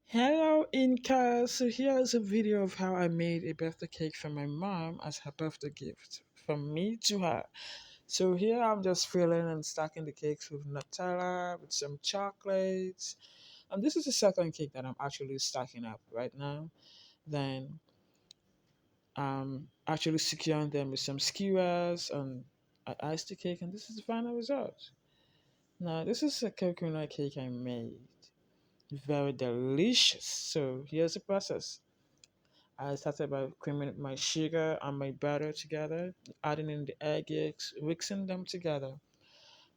Hello Inca, so here's a video of how I made a birthday cake for my mom as her birthday gift from me to her. So here I'm just filling and stacking the cakes with Nutella, with some chocolates. And this is the second cake that I'm actually stacking up right now. Then actually securing them with some skewers and I iced the cake, and this is the final result. Now this is a coconut cake I made. Very delicious. So here's the process. I started by creaming my sugar and my butter together, adding in the egg yolks, mixing them together.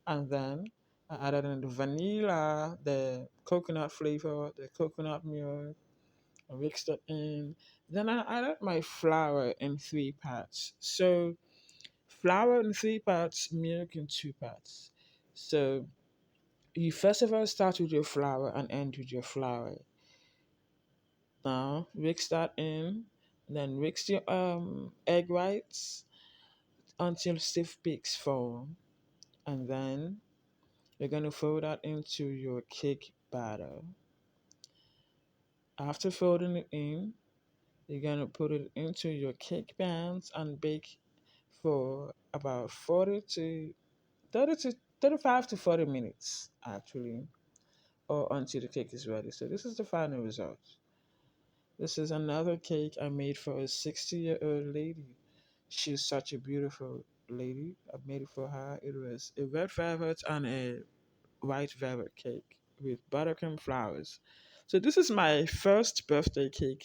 And then I added in the vanilla, the coconut flavor, the coconut milk, I mixed it in. Then I added my flour in three parts. So flour in three parts, milk in two parts. So you first of all start with your flour and end with your flour. Now mix that in, then mix your egg whites until stiff peaks form, and then you're gonna fold that into your cake batter. After folding it in, you're gonna put it into your cake pans and bake for about 40 to 30 to 35 to 40 minutes actually, or until the cake is ready. So this is the final result. This is another cake I made for a 60-year-old lady. She's such a beautiful lady. I made it for her. It was a red velvet and a white velvet cake with buttercream flowers. So this is my first birthday cake.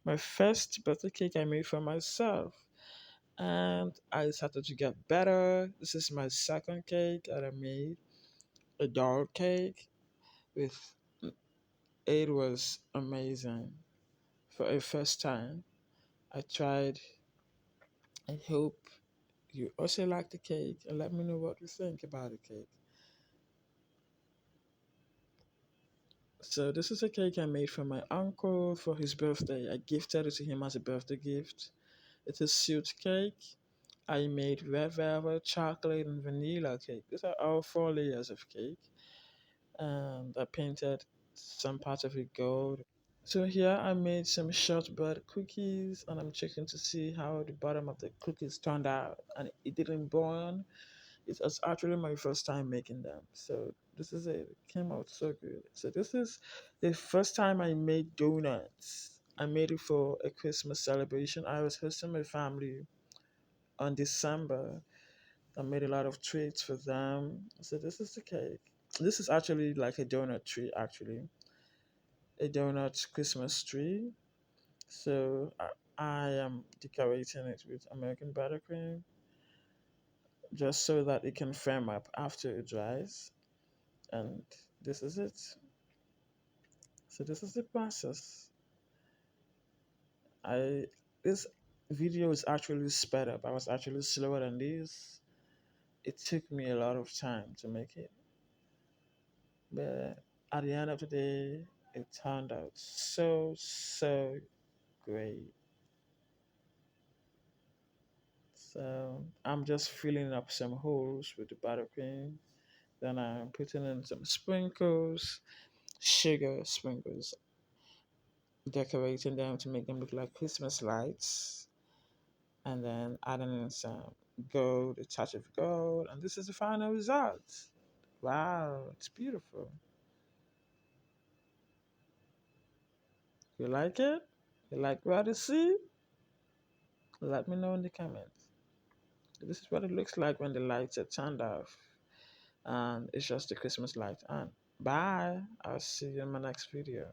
My first birthday cake I made for myself. And I started to get better. This is my second cake that I made. A doll cake with it was amazing. For a first time. I tried. I hope you also like the cake and let me know what you think about the cake. So this is a cake I made for my uncle for his birthday. I gifted it to him as a birthday gift. It's a suit cake. I made red velvet, chocolate, and vanilla cake. These are all four layers of cake. And I painted some parts of it gold. So here I made some shortbread cookies and I'm checking to see how the bottom of the cookies turned out and it didn't burn. It was actually my first time making them. So this is it. It came out so good. So this is the first time I made donuts. I made it for a Christmas celebration. I was hosting my family on December. I made a lot of treats for them. So this is the cake. This is actually like a donut tree, actually. A donut Christmas tree. So I am decorating it with American buttercream just so that it can firm up after it dries. And this is it. So this is the process. I this video is actually sped up. I was actually slower than this. It took me a lot of time to make it, but at the end of the day, it turned out so great. So I'm just filling up some holes with the buttercream. Then I'm putting in some sprinkles, sugar sprinkles, decorating them to make them look like Christmas lights, and then adding in some gold, a touch of gold, and this is the final result. Wow, it's beautiful. You like it? You like what you see? Let me know in the comments. This is what it looks like when the lights are turned off, and it's just the Christmas light on. Bye. I'll see you in my next video.